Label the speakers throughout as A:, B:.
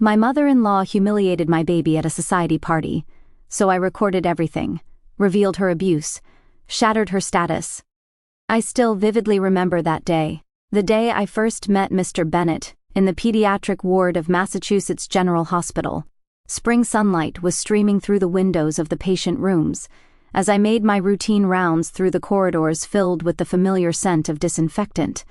A: My mother-in-law humiliated my baby at a society party, so I recorded everything, revealed her abuse, shattered her status. I still vividly remember that day, the day I first met Mr. Bennett in the pediatric ward of Massachusetts General Hospital. Spring sunlight was streaming through the windows of the patient rooms as I made my routine rounds through the corridors filled with the familiar scent of disinfectant.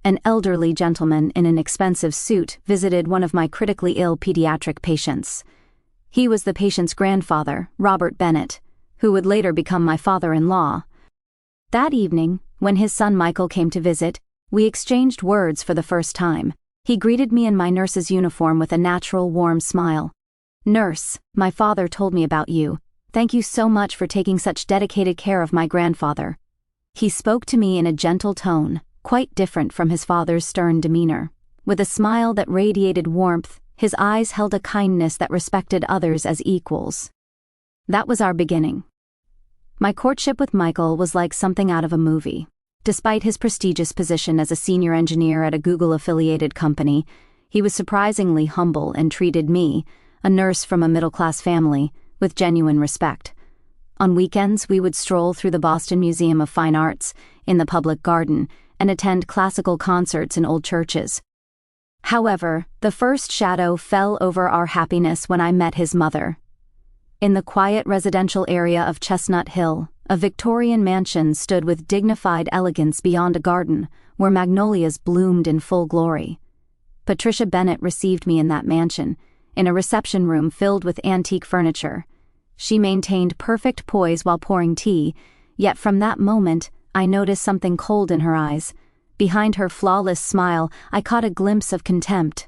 A: An elderly gentleman in an expensive suit visited one of my critically ill pediatric patients. He was the patient's grandfather, Robert Bennett, who would later become my father-in-law. That evening, when his son Michael came to visit, we exchanged words for the first time. He greeted me in my nurse's uniform with a natural, warm smile. "Nurse, my father told me about you. Thank you so much for taking such dedicated care of my grandfather." He spoke to me in a gentle tone, quite different from his father's stern demeanor. With a smile that radiated warmth, his eyes held a kindness that respected others as equals. That was our beginning. My courtship with Michael was like something out of a movie. Despite his prestigious position as a senior engineer at a Google-affiliated company, he was surprisingly humble and treated me, a nurse from a middle-class family, with genuine respect. On weekends, we would stroll through the Boston Museum of Fine Arts, in the public garden, and attend classical concerts in old churches. However, the first shadow fell over our happiness when I met his mother. In the quiet residential area of Chestnut Hill, a Victorian mansion stood with dignified elegance beyond a garden, where magnolias bloomed in full glory. Patricia Bennett received me in that mansion, in a reception room filled with antique furniture. She maintained perfect poise while pouring tea, yet from that moment, I noticed something cold in her eyes. Behind her flawless smile, I caught a glimpse of contempt.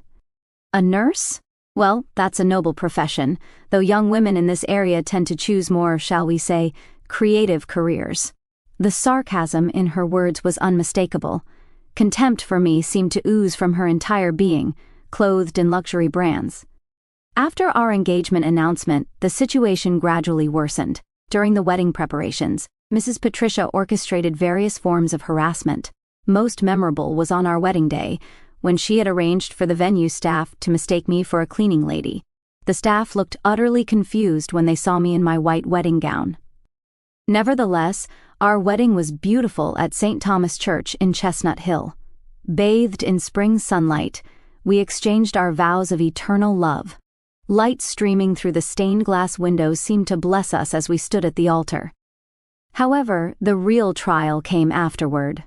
A: A nurse? Well, that's a noble profession, though young women in this area tend to choose more, shall we say, creative careers. The sarcasm in her words was unmistakable. Contempt for me seemed to ooze from her entire being, clothed in luxury brands. After our engagement announcement, the situation gradually worsened. During the wedding preparations, Mrs. Patricia orchestrated various forms of harassment. Most memorable was on our wedding day, when she had arranged for the venue staff to mistake me for a cleaning lady. The staff looked utterly confused when they saw me in my white wedding gown. Nevertheless, our wedding was beautiful at St. Thomas Church in Chestnut Hill. Bathed in spring sunlight, we exchanged our vows of eternal love. Light streaming through the stained glass windows seemed to bless us as we stood at the altar. However, the real trial came afterward.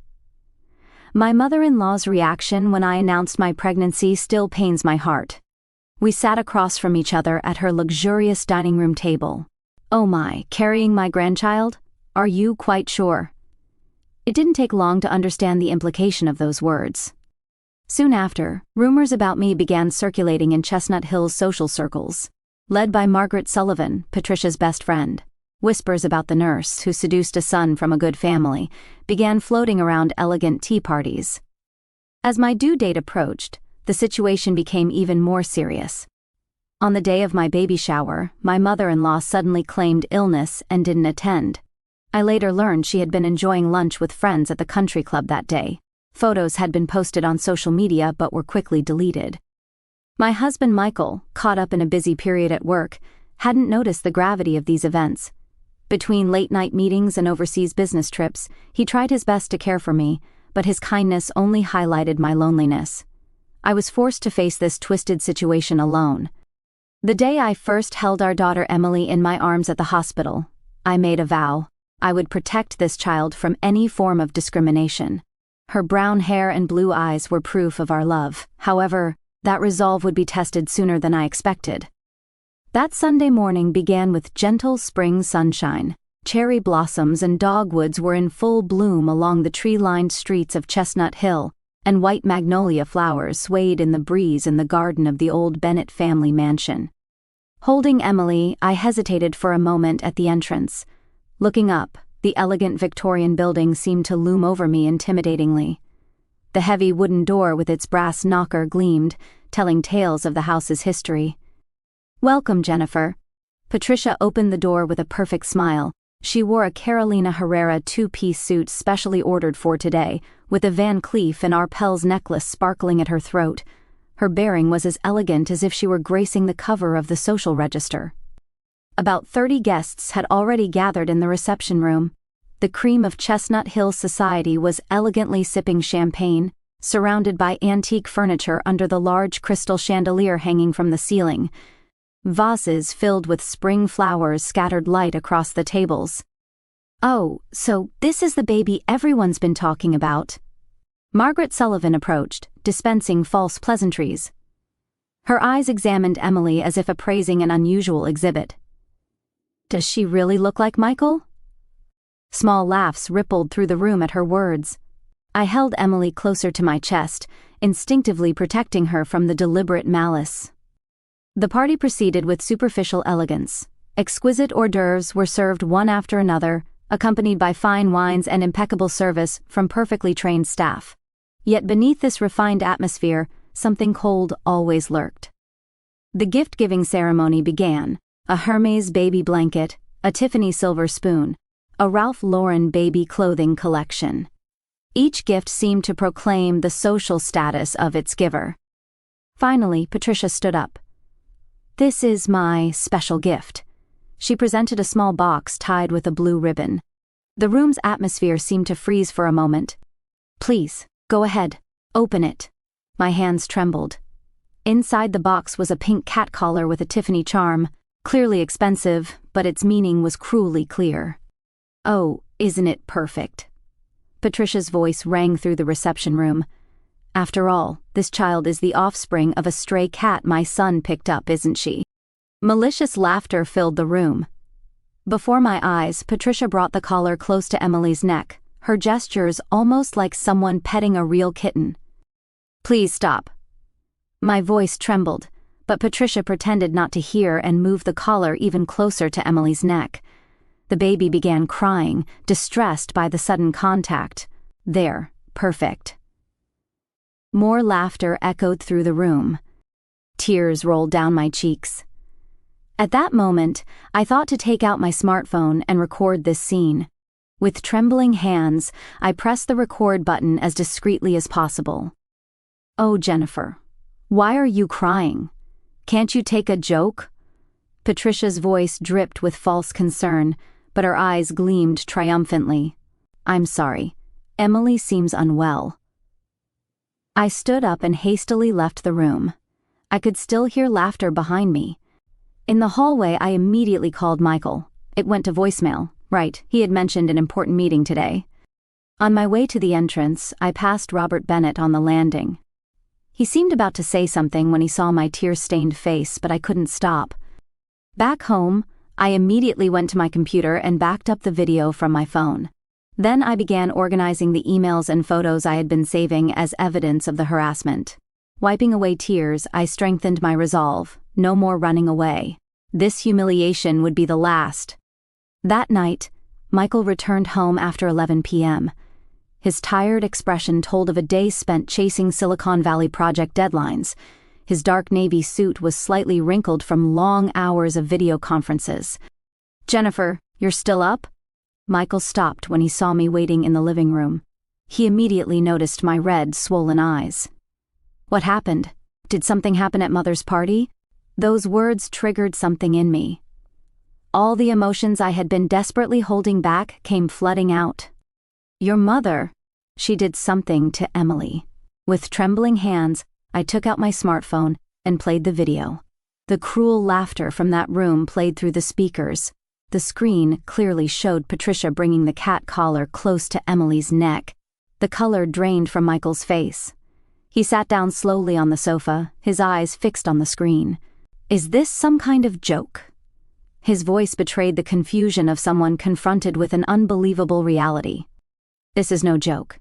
A: My mother-in-law's reaction when I announced my pregnancy still pains my heart. We sat across from each other at her luxurious dining room table. "Oh my, carrying my grandchild? Are you quite sure?" It didn't take long to understand the implication of those words. Soon after, rumors about me began circulating in Chestnut Hill's social circles. Led by Margaret Sullivan, Patricia's best friend, whispers about the nurse who seduced a son from a good family began floating around elegant tea parties. As my due date approached, the situation became even more serious. On the day of my baby shower, my mother-in-law suddenly claimed illness and didn't attend. I later learned she had been enjoying lunch with friends at the country club that day. Photos had been posted on social media but were quickly deleted. My husband Michael, caught up in a busy period at work, hadn't noticed the gravity of these events. Between late-night meetings and overseas business trips, he tried his best to care for me, but his kindness only highlighted my loneliness. I was forced to face this twisted situation alone. The day I first held our daughter Emily in my arms at the hospital, I made a vow. I would protect this child from any form of discrimination. Her brown hair and blue eyes were proof of our love. However, that resolve would be tested sooner than I expected. That Sunday morning began with gentle spring sunshine. Cherry blossoms and dogwoods were in full bloom along the tree-lined streets of Chestnut Hill, and white magnolia flowers swayed in the breeze in the garden of the old Bennett family mansion. Holding Emily, I hesitated for a moment at the entrance. Looking up, the elegant Victorian building seemed to loom over me intimidatingly. The heavy wooden door with its brass knocker gleamed, telling tales of the house's history. "Welcome, Jennifer." Patricia opened the door with a perfect smile. She wore a Carolina Herrera two-piece suit specially ordered for today, with a Van Cleef and Arpels necklace sparkling at her throat. Her bearing was as elegant as if she were gracing the cover of the social register. About 30 guests had already gathered in the reception room. The cream of Chestnut Hill society was elegantly sipping champagne, surrounded by antique furniture under the large crystal chandelier hanging from the ceiling. Vases filled with spring flowers scattered light across the tables. "Oh, so this is the baby everyone's been talking about." Margaret Sullivan approached, dispensing false pleasantries. Her eyes examined Emily as if appraising an unusual exhibit. "Does she really look like Michael?" Small laughs rippled through the room at her words. I held Emily closer to my chest, instinctively protecting her from the deliberate malice. The party proceeded with superficial elegance. Exquisite hors d'oeuvres were served one after another, accompanied by fine wines and impeccable service from perfectly trained staff. Yet beneath this refined atmosphere, something cold always lurked. The gift-giving ceremony began: a Hermes baby blanket, a Tiffany silver spoon, a Ralph Lauren baby clothing collection. Each gift seemed to proclaim the social status of its giver. Finally, Patricia stood up. "This is my special gift." She presented a small box tied with a blue ribbon. The room's atmosphere seemed to freeze for a moment. "Please, go ahead, open it." My hands trembled. Inside the box was a pink cat collar with a Tiffany charm, clearly expensive, but its meaning was cruelly clear. "Oh, isn't it perfect?" Patricia's voice rang through the reception room. "After all, this child is the offspring of a stray cat my son picked up, isn't she?" Malicious laughter filled the room. Before my eyes, Patricia brought the collar close to Emily's neck, her gestures almost like someone petting a real kitten. "Please stop." My voice trembled, but Patricia pretended not to hear and moved the collar even closer to Emily's neck. The baby began crying, distressed by the sudden contact. "There, perfect." More laughter echoed through the room. Tears rolled down my cheeks. At that moment, I thought to take out my smartphone and record this scene. With trembling hands, I pressed the record button as discreetly as possible. "Oh, Jennifer, why are you crying? Can't you take a joke?" Patricia's voice dripped with false concern, but her eyes gleamed triumphantly. "I'm sorry. Emily seems unwell." I stood up and hastily left the room. I could still hear laughter behind me. In the hallway, I immediately called Michael. It went to voicemail. Right, he had mentioned an important meeting today. On my way to the entrance, I passed Robert Bennett on the landing. He seemed about to say something when he saw my tear-stained face, but I couldn't stop. Back home, I immediately went to my computer and backed up the video from my phone. Then I began organizing the emails and photos I had been saving as evidence of the harassment. Wiping away tears, I strengthened my resolve: no more running away. This humiliation would be the last. That night, Michael returned home after 11 p.m. His tired expression told of a day spent chasing Silicon Valley project deadlines. His dark navy suit was slightly wrinkled from long hours of video conferences. "Jennifer, you're still up?" Michael stopped when he saw me waiting in the living room. He immediately noticed my red, swollen eyes. "What happened? Did something happen at Mother's party?" Those words triggered something in me. All the emotions I had been desperately holding back came flooding out. "Your mother," she did something to Emily. With trembling hands, I took out my smartphone and played the video. The cruel laughter from that room played through the speakers. The screen clearly showed Patricia bringing the cat collar close to Emily's neck. The color drained from Michael's face. He sat down slowly on the sofa, his eyes fixed on the screen. "Is this some kind of joke?" His voice betrayed the confusion of someone confronted with an unbelievable reality. "This is no joke.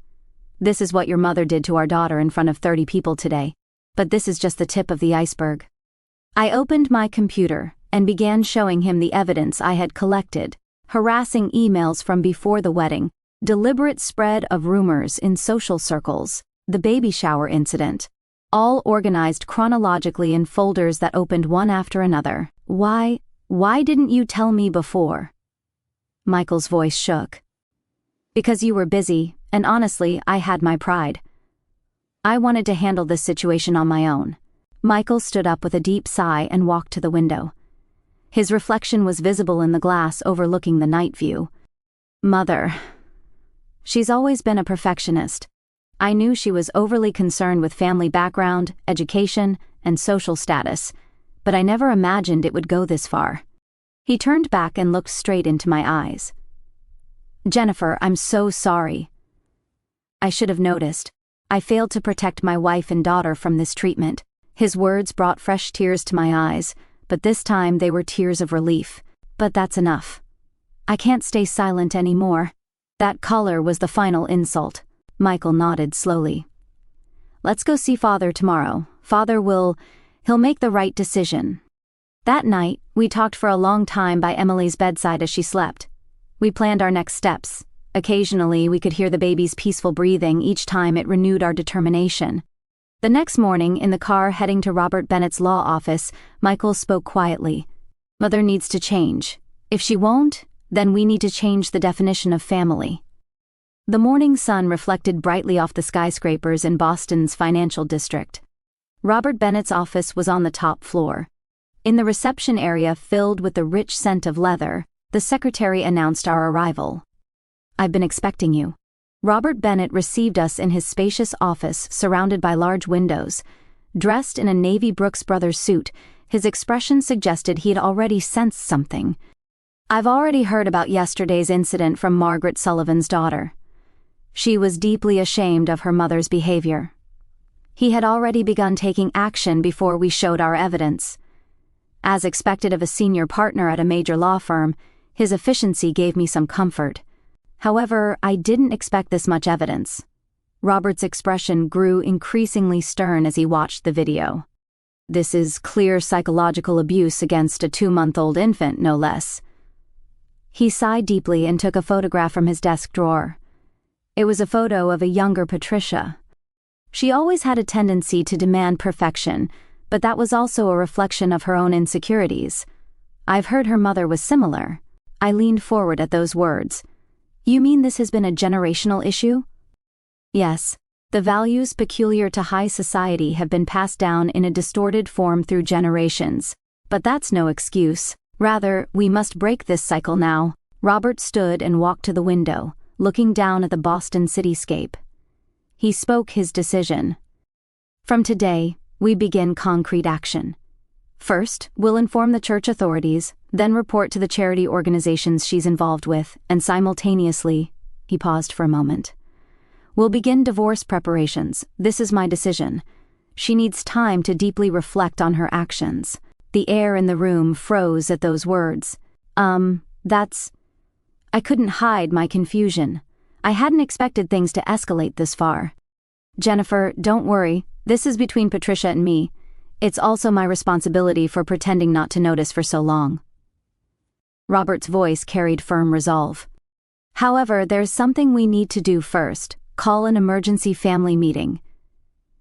A: This is what your mother did to our daughter in front of 30 people today. But this is just the tip of the iceberg." I opened my computer and began showing him the evidence I had collected: harassing emails from before the wedding, deliberate spread of rumors in social circles, the baby shower incident, all organized chronologically in folders that opened one after another. Why didn't you tell me before?" Michael's voice shook. "Because you were busy, and honestly, I had my pride. I wanted to handle this situation on my own. Michael stood up with a deep sigh and walked to the window. His reflection was visible in the glass overlooking the night view. Mother. She's always been a perfectionist. I knew she was overly concerned with family background, education, and social status, but I never imagined it would go this far. He turned back and looked straight into my eyes. Jennifer, I'm so sorry. I should have noticed. I failed to protect my wife and daughter from this treatment. His words brought fresh tears to my eyes, but this time they were tears of relief. But that's enough. I can't stay silent anymore. That color was the final insult. Michael nodded slowly. Let's go see Father tomorrow. He'll make the right decision. That night, we talked for a long time by Emily's bedside as she slept. We planned our next steps. Occasionally, we could hear the baby's peaceful breathing each time it renewed our determination. The next morning, in the car heading to Robert Bennett's law office, Michael spoke quietly. Mother needs to change. If she won't, then we need to change the definition of family. The morning sun reflected brightly off the skyscrapers in Boston's financial district. Robert Bennett's office was on the top floor. In the reception area filled with the rich scent of leather, the secretary announced our arrival. I've been expecting you. Robert Bennett received us in his spacious office surrounded by large windows. Dressed in a navy Brooks Brothers suit, his expression suggested he had already sensed something. I've already heard about yesterday's incident from Margaret Sullivan's daughter. She was deeply ashamed of her mother's behavior. He had already begun taking action before we showed our evidence. As expected of a senior partner at a major law firm, his efficiency gave me some comfort. However, I didn't expect this much evidence. Robert's expression grew increasingly stern as he watched the video. This is clear psychological abuse against a 2-month-old infant, no less. He sighed deeply and took a photograph from his desk drawer. It was a photo of a younger Patricia. She always had a tendency to demand perfection, but that was also a reflection of her own insecurities. I've heard her mother was similar. I leaned forward at those words. You mean this has been a generational issue? Yes. The values peculiar to high society have been passed down in a distorted form through generations. But that's no excuse. Rather, we must break this cycle now. Robert stood and walked to the window, looking down at the Boston cityscape. He spoke his decision. From today, we begin concrete action. First, we'll inform the church authorities, then report to the charity organizations she's involved with, and simultaneously, he paused for a moment. We'll begin divorce preparations. This is my decision. She needs time to deeply reflect on her actions. The air in the room froze at those words. I couldn't hide my confusion. I hadn't expected things to escalate this far. Jennifer, don't worry. This is between Patricia and me. It's also my responsibility for pretending not to notice for so long. Robert's voice carried firm resolve. However, there's something we need to do first. Call an emergency family meeting.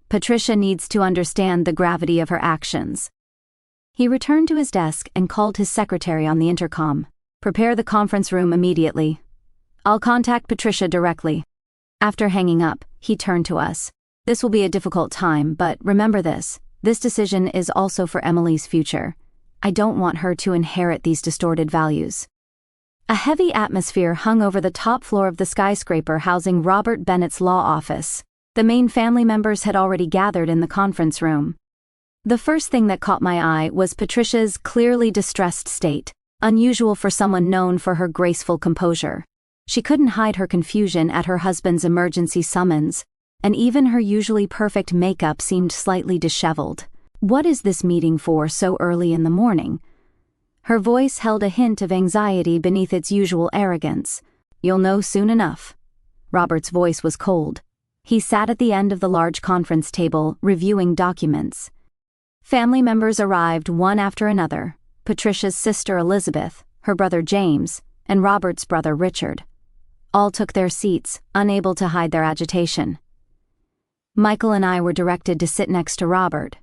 A: Patricia needs to understand the gravity of her actions. He returned to his desk and called his secretary on the intercom. Prepare the conference room immediately. I'll contact Patricia directly. After hanging up, he turned to us. This will be a difficult time, but remember this. This decision is also for Emily's future. I don't want her to inherit these distorted values. A heavy atmosphere hung over the top floor of the skyscraper housing Robert Bennett's law office. The main family members had already gathered in the conference room. The first thing that caught my eye was Patricia's clearly distressed state, unusual for someone known for her graceful composure. She couldn't hide her confusion at her husband's emergency summons, and even her usually perfect makeup seemed slightly disheveled. What is this meeting for so early in the morning? Her voice held a hint of anxiety beneath its usual arrogance. You'll know soon enough. Robert's voice was cold. He sat at the end of the large conference table, reviewing documents. Family members arrived one after another. Patricia's sister Elizabeth, her brother James, and Robert's brother Richard. All took their seats, unable to hide their agitation. Michael and I were directed to sit next to Robert.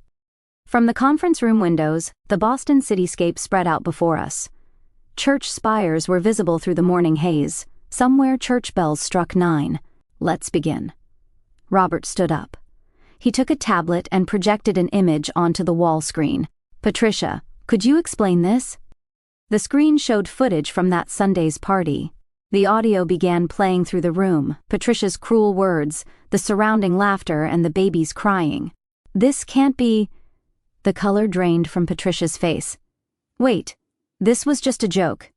A: From the conference room windows, the Boston cityscape spread out before us. Church spires were visible through the morning haze. Somewhere church bells struck 9. Let's begin. Robert stood up. He took a tablet and projected an image onto the wall screen. "Patricia, could you explain this?" The screen showed footage from that Sunday's party. The audio began playing through the room, Patricia's cruel words, the surrounding laughter, and the baby's crying. "This can't be..." The color drained from Patricia's face. "Wait, this was just a joke.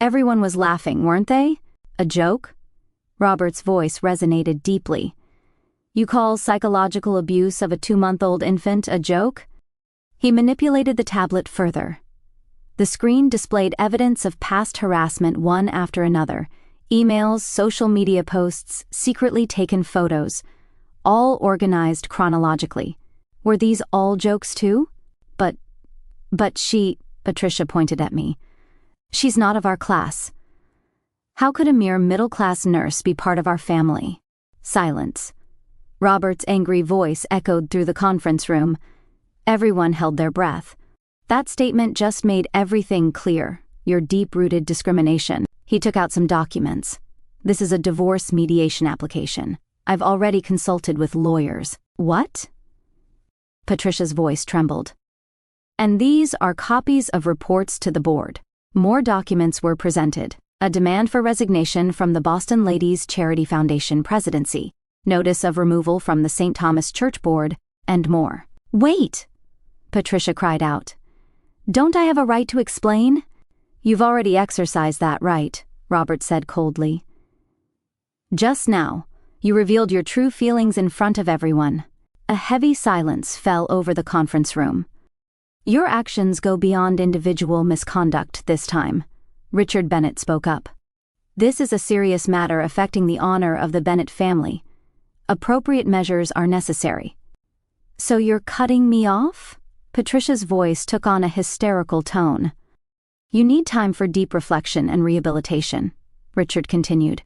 A: Everyone was laughing, weren't they? A joke?" Robert's voice resonated deeply. "You call psychological abuse of a 2-month-old infant a joke?" He manipulated the tablet further. The screen displayed evidence of past harassment one after another: emails, social media posts, secretly taken photos, all organized chronologically. Were these all jokes too? But she, Patricia pointed at me. "She's not of our class. How could a mere middle-class nurse be part of our family?" Silence. Robert's angry voice echoed through the conference room. Everyone held their breath. That statement just made everything clear: your deep-rooted discrimination. He took out some documents. "This is a divorce mediation application. I've already consulted with lawyers." "What?" Patricia's voice trembled. "And these are copies of reports to the board." More documents were presented: a demand for resignation from the Boston Ladies Charity Foundation presidency, notice of removal from the St. Thomas Church Board, and more. "Wait!" Patricia cried out. "Don't I have a right to explain?" "You've already exercised that right," Robert said coldly. "Just now, you revealed your true feelings in front of everyone." A heavy silence fell over the conference room. "Your actions go beyond individual misconduct this time," Richard Bennett spoke up. "This is a serious matter affecting the honor of the Bennett family. Appropriate measures are necessary." "So you're cutting me off?" Patricia's voice took on a hysterical tone. "You need time for deep reflection and rehabilitation," Richard continued.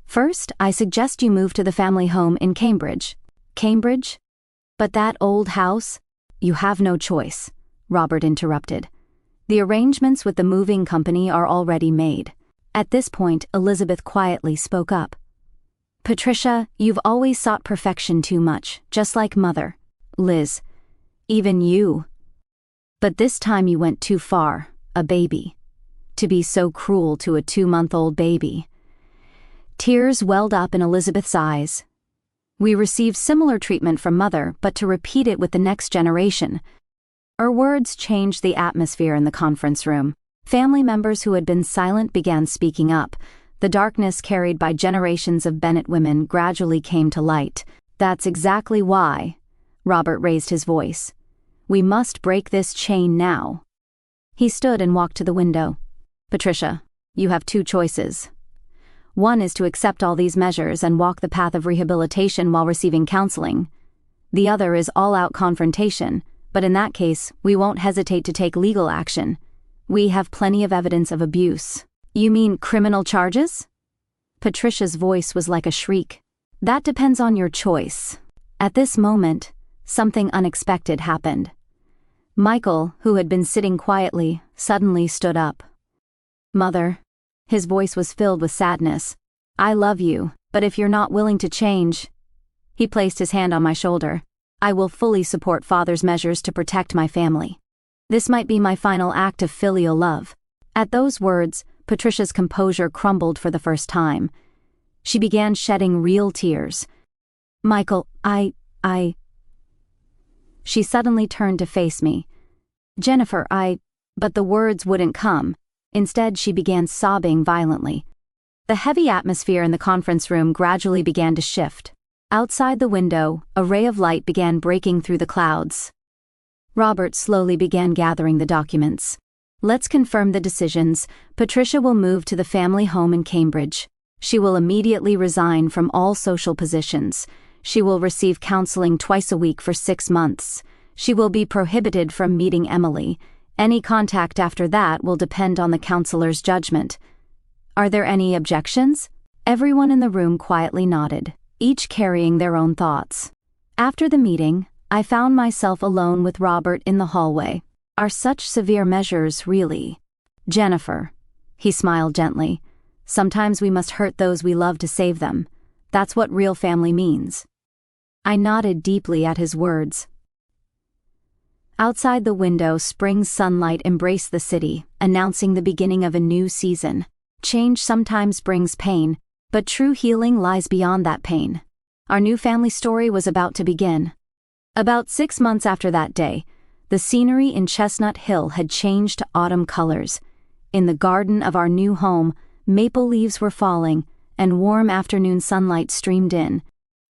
A: "First, I suggest you move to the family home in Cambridge." "Cambridge? But that old house?" "You have no choice," Robert interrupted. "The arrangements with the moving company are already made." At this point, Elizabeth quietly spoke up. "Patricia, you've always sought perfection too much, just like Mother. Liz, even you. But this time you went too far, a baby. To be so cruel to a 2-month-old baby." Tears welled up in Elizabeth's eyes. "We received similar treatment from Mother, but to repeat it with the next generation." Her words changed the atmosphere in the conference room. Family members who had been silent began speaking up. The darkness carried by generations of Bennett women gradually came to light. "That's exactly why," Robert raised his voice. "We must break this chain now." He stood and walked to the window. "Patricia, you have 2 choices. One is to accept all these measures and walk the path of rehabilitation while receiving counseling. The other is all-out confrontation, but in that case, we won't hesitate to take legal action. We have plenty of evidence of abuse." "You mean criminal charges?" Patricia's voice was like a shriek. "That depends on your choice." At this moment, something unexpected happened. Michael, who had been sitting quietly, suddenly stood up. "Mother," his voice was filled with sadness, "I love you, but if you're not willing to change..." He placed his hand on my shoulder. "I will fully support Father's measures to protect my family. This might be my final act of filial love." At those words, Patricia's composure crumbled for the first time. She began shedding real tears. "Michael, I... She suddenly turned to face me. "Jennifer, But the words wouldn't come. Instead, she began sobbing violently. The heavy atmosphere in the conference room gradually began to shift. Outside the window, a ray of light began breaking through the clouds. Robert slowly began gathering the documents. "Let's confirm the decisions. Patricia will move to the family home in Cambridge. She will immediately resign from all social positions. She will receive counseling twice a week for 6 months. She will be prohibited from meeting Emily. Any contact after that will depend on the counselor's judgment." "Are there any objections?" Everyone in the room quietly nodded, each carrying their own thoughts. After the meeting, I found myself alone with Robert in the hallway. "Are such severe measures really..." "Jennifer," he smiled gently, "sometimes we must hurt those we love to save them. That's what real family means." I nodded deeply at his words. Outside the window, spring sunlight embraced the city, announcing the beginning of a new season. Change sometimes brings pain, but true healing lies beyond that pain. Our new family story was about to begin. About 6 months after that day, the scenery in Chestnut Hill had changed to autumn colors. In the garden of our new home, maple leaves were falling, and warm afternoon sunlight streamed in.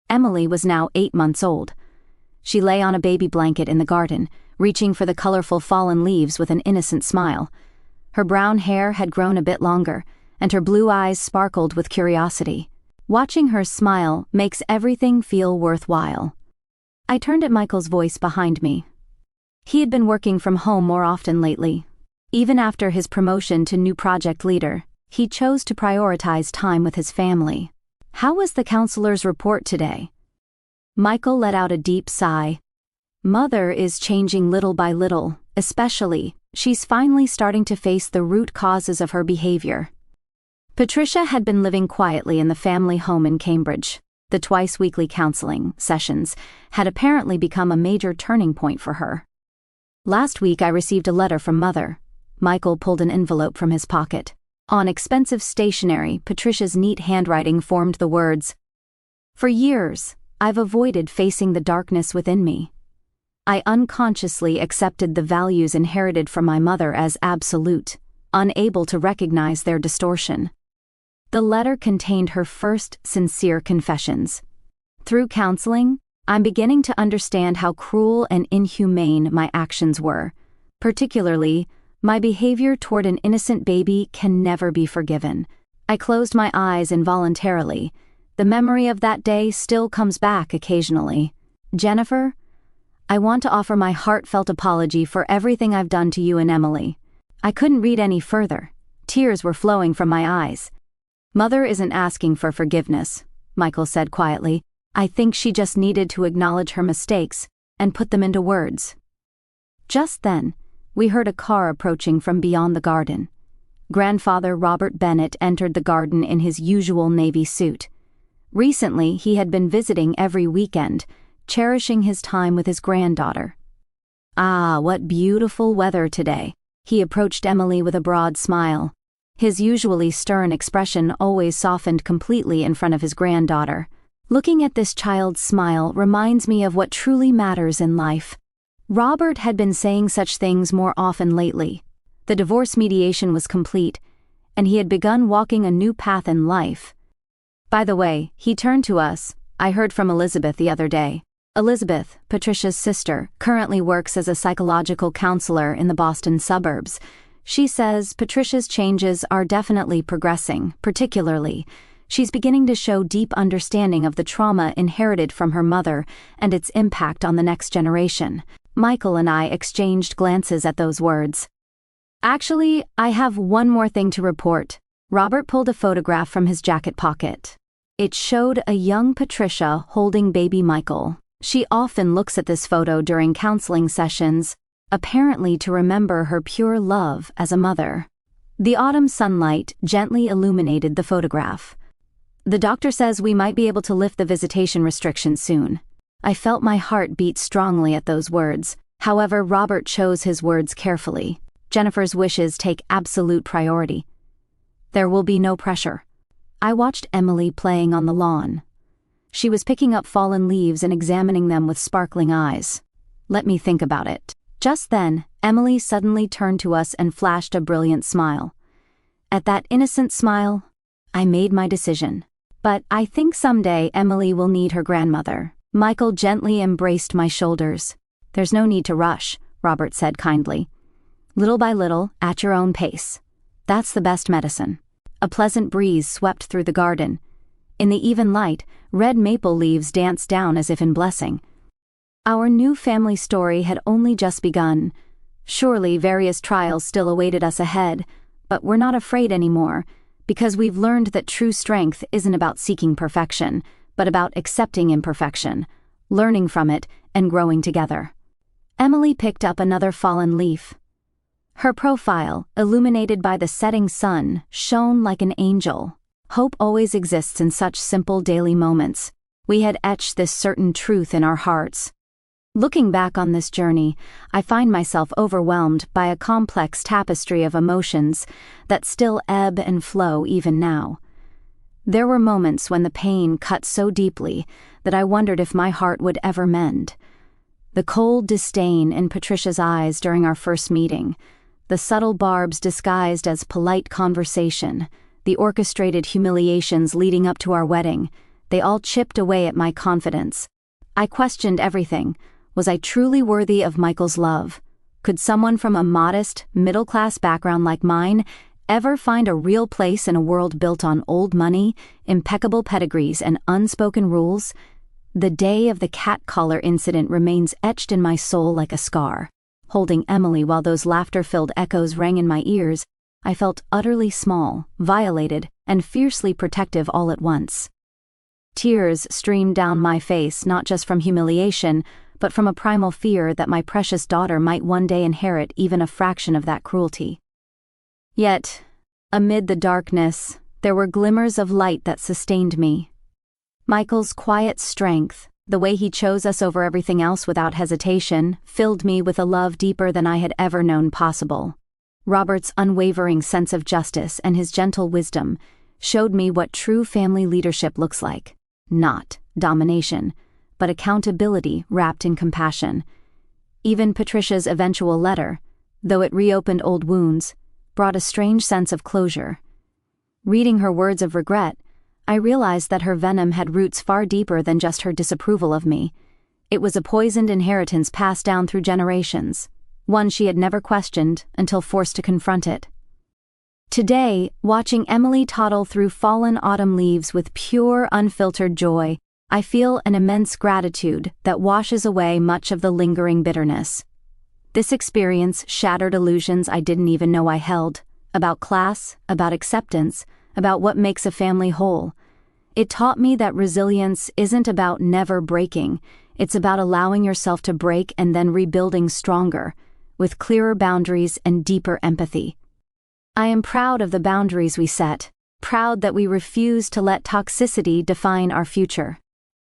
A: Emily was now 8 months old. She lay on a baby blanket in the garden, reaching for the colorful fallen leaves with an innocent smile. Her brown hair had grown a bit longer, and her blue eyes sparkled with curiosity. Watching her smile makes everything feel worthwhile. I turned at Michael's voice behind me. He had been working from home more often lately. Even after his promotion to new project leader, he chose to prioritize time with his family. How was the counselor's report today? Michael let out a deep sigh. Mother is changing little by little, especially, she's finally starting to face the root causes of her behavior. Patricia had been living quietly in the family home in Cambridge. The twice-weekly counseling sessions had apparently become a major turning point for her. Last week I received a letter from Mother. Michael pulled an envelope from his pocket. On expensive stationery, Patricia's neat handwriting formed the words, "For years, I've avoided facing the darkness within me. I unconsciously accepted the values inherited from my mother as absolute, unable to recognize their distortion." The letter contained her first sincere confessions. Through counseling, I'm beginning to understand how cruel and inhumane my actions were. Particularly, my behavior toward an innocent baby can never be forgiven. I closed my eyes involuntarily. The memory of that day still comes back occasionally. Jennifer, I want to offer my heartfelt apology for everything I've done to you and Emily. I couldn't read any further. Tears were flowing from my eyes. Mother isn't asking for forgiveness, Michael said quietly. I think she just needed to acknowledge her mistakes and put them into words. Just then, we heard a car approaching from beyond the garden. Grandfather Robert Bennett entered the garden in his usual navy suit. Recently, he had been visiting every weekend, cherishing his time with his granddaughter. "Ah, what beautiful weather today." He approached Emily with a broad smile. His usually stern expression always softened completely in front of his granddaughter. Looking at this child's smile reminds me of what truly matters in life. Robert had been saying such things more often lately. The divorce mediation was complete, and he had begun walking a new path in life. By the way, he turned to us. I heard from Elizabeth the other day. Elizabeth, Patricia's sister, currently works as a psychological counselor in the Boston suburbs. She says Patricia's changes are definitely progressing, particularly, she's beginning to show deep understanding of the trauma inherited from her mother and its impact on the next generation. Michael and I exchanged glances at those words. Actually, I have one more thing to report. Robert pulled a photograph from his jacket pocket. It showed a young Patricia holding baby Michael. She often looks at this photo during counseling sessions, apparently to remember her pure love as a mother. The autumn sunlight gently illuminated the photograph. The doctor says we might be able to lift the visitation restriction soon. I felt my heart beat strongly at those words. However, Robert chose his words carefully. Jennifer's wishes take absolute priority. There will be no pressure. I watched Emily playing on the lawn. She was picking up fallen leaves and examining them with sparkling eyes. Let me think about it. Just then, Emily suddenly turned to us and flashed a brilliant smile. At that innocent smile, I made my decision. But I think someday Emily will need her grandmother. Michael gently embraced my shoulders. There's no need to rush, Robert said kindly. Little by little, at your own pace. That's the best medicine. A pleasant breeze swept through the garden. In the even light, red maple leaves danced down as if in blessing. Our new family story had only just begun. Surely various trials still awaited us ahead, but we're not afraid anymore, because we've learned that true strength isn't about seeking perfection, but about accepting imperfection, learning from it, and growing together. Emily picked up another fallen leaf. Her profile, illuminated by the setting sun, shone like an angel. Hope always exists in such simple daily moments. We had etched this certain truth in our hearts. Looking back on this journey, I find myself overwhelmed by a complex tapestry of emotions that still ebb and flow even now. There were moments when the pain cut so deeply that I wondered if my heart would ever mend. The cold disdain in Patricia's eyes during our first meeting, the subtle barbs disguised as polite conversation, the orchestrated humiliations leading up to our wedding, they all chipped away at my confidence. I questioned everything. Was I truly worthy of Michael's love? Could someone from a modest, middle-class background like mine ever find a real place in a world built on old money, impeccable pedigrees, and unspoken rules? The day of the cat collar incident remains etched in my soul like a scar. Holding Emily while those laughter-filled echoes rang in my ears, I felt utterly small, violated, and fiercely protective all at once. Tears streamed down my face not just from humiliation, but from a primal fear that my precious daughter might one day inherit even a fraction of that cruelty. Yet, amid the darkness, there were glimmers of light that sustained me. Michael's quiet strength, the way he chose us over everything else without hesitation, filled me with a love deeper than I had ever known possible. Robert's unwavering sense of justice and his gentle wisdom showed me what true family leadership looks like. Not domination, but accountability wrapped in compassion. Even Patricia's eventual letter, though it reopened old wounds, brought a strange sense of closure. Reading her words of regret, I realized that her venom had roots far deeper than just her disapproval of me. It was a poisoned inheritance passed down through generations, one she had never questioned until forced to confront it. Today, watching Emily toddle through fallen autumn leaves with pure, unfiltered joy, I feel an immense gratitude that washes away much of the lingering bitterness. This experience shattered illusions I didn't even know I held, about class, about acceptance, about what makes a family whole. It taught me that resilience isn't about never breaking, it's about allowing yourself to break and then rebuilding stronger, with clearer boundaries and deeper empathy. I am proud of the boundaries we set, proud that we refuse to let toxicity define our future.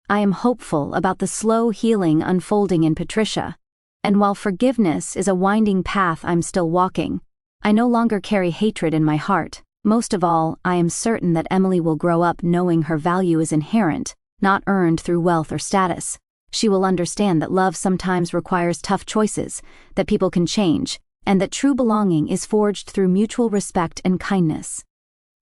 A: I am hopeful about the slow healing unfolding in Patricia, and while forgiveness is a winding path I'm still walking, I no longer carry hatred in my heart. Most of all, I am certain that Emily will grow up knowing her value is inherent, not earned through wealth or status. She will understand that love sometimes requires tough choices, that people can change, and that true belonging is forged through mutual respect and kindness.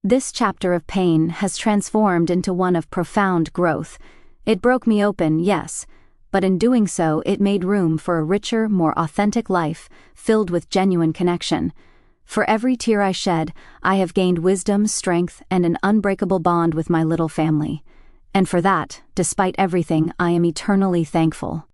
A: This chapter of pain has transformed into one of profound growth. It broke me open, yes, but in doing so it made room for a richer, more authentic life, filled with genuine connection. For every tear I shed, I have gained wisdom, strength, and an unbreakable bond with my little family. And for that, despite everything, I am eternally thankful.